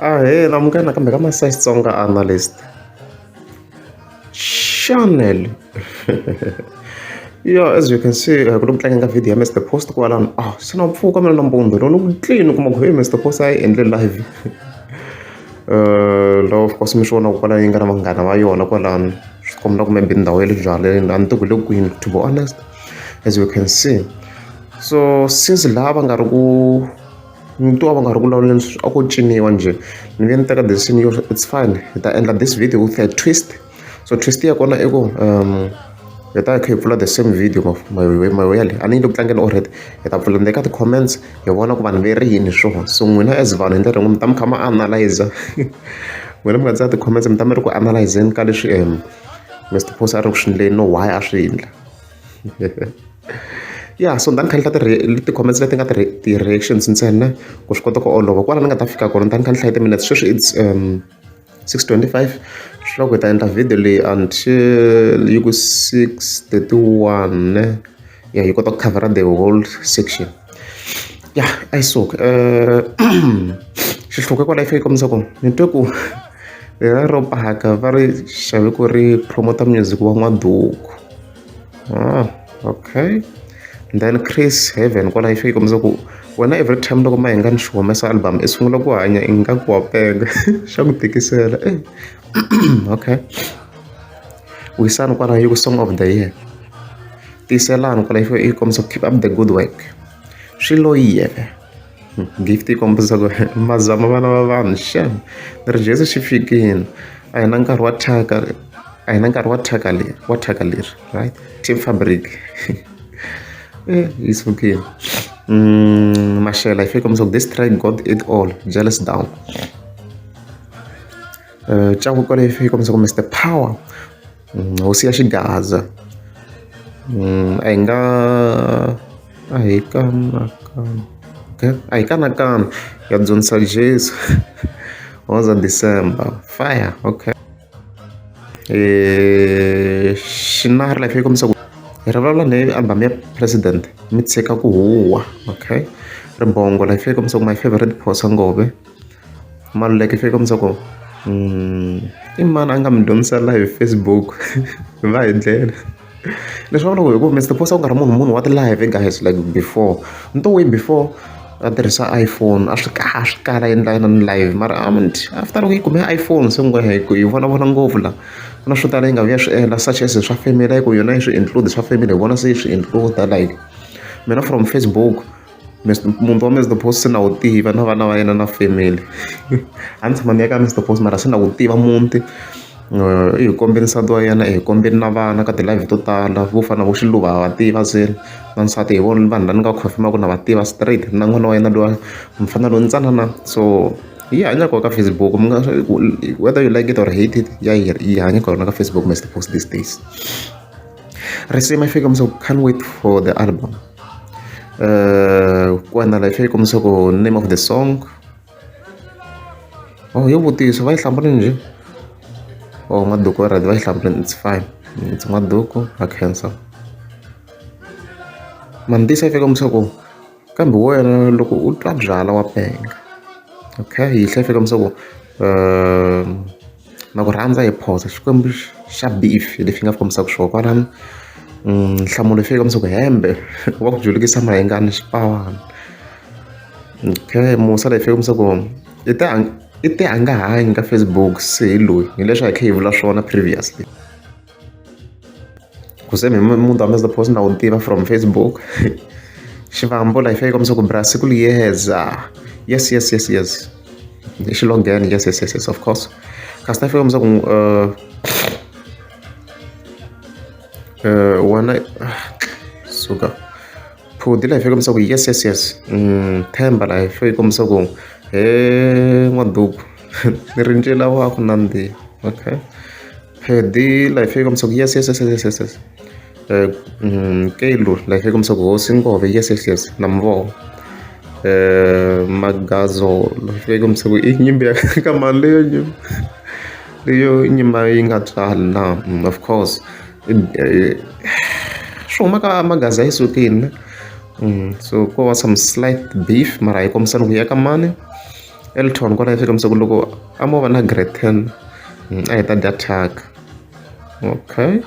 Ahela munghana kambe ka Masayi Xitsonga analyst channel. Yeah, as you can see ku le ku tlangeni ka video ya Mr Post kwalano se na mpfhuka mina nampundzu loko ku clean u kuma ku hey Mr Post a yi endle live laha of course mi swi vonaka kwalano yi nga na vanghana va yona kwalano swi kombela ku maybe ndhawu ya le byaleni a ni tivi ku le kwini to be honest as you can see. So since laha va nga ri ku ni twa va nga ri ku vulavuleni a ko ciniwa njhe ni ve ni teka decision yo it's fine hi ta endla this video with a twist. So twist ya kona i ku hi ta kha hi pfula the same video mawele a ni yi le ku tlangeni already hi ta pfula ndzeni ka ti-comments hi vona ku vanhu ve ri yini swona so n'wina as vanhu hi ndlela rin'we mi ta mi kha ma analyzer n'wina mi nga tsala ti-comments mi ta mi ri ku analyzeni ka leswi Mr Post a ri ku swi endleni no why a swi endla yeah so ndani kha ni hla ti-comments leti nga ti-reactions ntsena ku swi kota ku olova kwala ni nga ta fika kona ndani kha ni hlaya ti-minutes sweswi it's 6:25 swi lava ku hi ta endla video leyi until yi ku 6:31 yeah yi kota ku covera the whole section yeah ayisuka xihluke kwala yi kombisa ku ni twe ku ro paka va ri xave ku ri promoter music wa N'waduku okay. Then Chris Heaven kwala yi kombisa ku wena every time loko ma hi nga ni xi humesa album i sungula ku hanya i nga ku wa penga xa ku tikisela okay. Wisani kwala yi ku song of the year tiselani kwala yi kombisa ku keep up the good work swi lo yeve gift yi kombisa ku mazama vana va vanhu shem ni ri Jesu xi fikini a hi na nkarhi wa thyaka a hi na nkarhi wa thyaka leri right Team Fabric it's okay. Mashela, if you come so this track got it all, jealous down. Chaku kole if you come so Mr Power. Usiya Shigaza. Aikan. Ya John Sages. Was in December. Fire, okay. Shinar life you come so Ravla ne album ya President mi tseka ku huwa okay rimbongo la fika msoko my favorite phosa ngobe maluleke fika msoko imana anga mdonisa live Facebook va hi ndlela leswi va loko hi ku Mr Post a ku nga ri munhu wa ti-live guys like before nto way before a tirhisa iPhone a swi kala endla na live mara after loko yi kume iPhone se ngwe hi vona ngopfu la na swo tala yi nga vuya swi endla such as swa family ku yona yi swi include swa family hi vona se yi swi include like mina from Facebook munhu wa Mr Post se na wu tiva na vana va yena na family a ni tshama ni ya ka Mr Post mara se na wu tiva muti i hi kombeni nsati wa yena hi kombeni na vana ka ti-live to tala vo fana vo xiluva va tiva se na nsati hi vona vanhu lani nga confirma ku na va tiva straight na n'wana wa yena lowa mfana lowu ntsanana so yi hanya ka Facebook whether you like it or hate it yi hanya kona ka Facebook Mr Post these days risimu ifika mso can't wait for the album kwana la ifika mso ko name of the song yo vutiso va yi hlambani nje N'waduku already va yi hlambani it's fine it's N'waduku a cancer mandisa ifika mso ko kambe wena loko u twa byala wa penga okay yi hlaya fika msoko na ku rhandza hi phosa xikwembu xa beef lexi nga kombisaka swona kwalano nhlamulo fika msoko hembe wa ku julukisa mahengani xipawana okay musa la fika msoko i te a nga hanyi ka Facebook se hi loyi hi leswi hi kha hi vula swona previously ku se munhu wa Mr Post na wu tiva from Facebook xivambo la fika msoko brasiku liyeza yes xilongene yes of course kasi ta fika msoko wana suka phudi la fika msoko yes themba la fika msoko N'waduku ni rinjela wa ku nandziha okay phedi la fika msoko yes Kelu la fika msoko hosi ngove yes na mvovo Magazolo fika msoko i nyimbo ya ka mali leyo nyimba yi nga tswali na of course swi huma ka Magaza yi sukile so ko was some slight beef mara hi kombisana ku ya ka mani Elton kwalaho fika masiku loko a mo va na grade 10 a heta dya thyaka. Okay,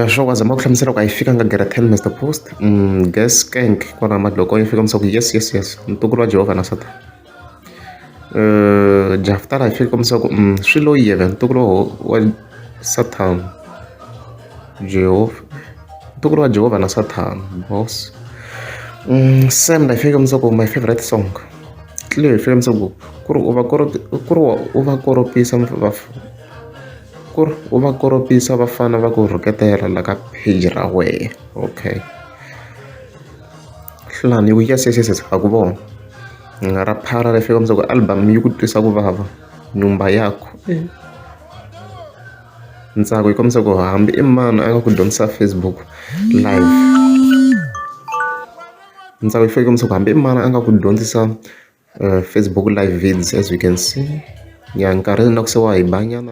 swo ku a zama ku hlamusela ku a yi fikanga grade 10 Mr Post. Gas skank kwalaho madloko yi fika masiku yes ntukulu wa Jehovah na Satan. Jafta laha yi fika masiku swi lo yeve ntukulu wa Satan Jehovah, ntukulu wa Jehovah na Satan boss. Sam laha yi fika masiku my favorite song tlilo hi fika masiku ku ri u va koropisa u va koropisa vafana va ku rhuketela la ka page ra wehe. Okay, hlani yi yes a ku vona ra phara ri fika masiku album yi ku twisa ku vava nyumba yakho ntsako yi kombisa ku hambi i mani a nga ku dyondzisa Facebook live. Ntsako yi fika masiku hambi i mani a nga ku dyondzisa Facebook live vids as we can see nkarhi na ku se wa hi banyana.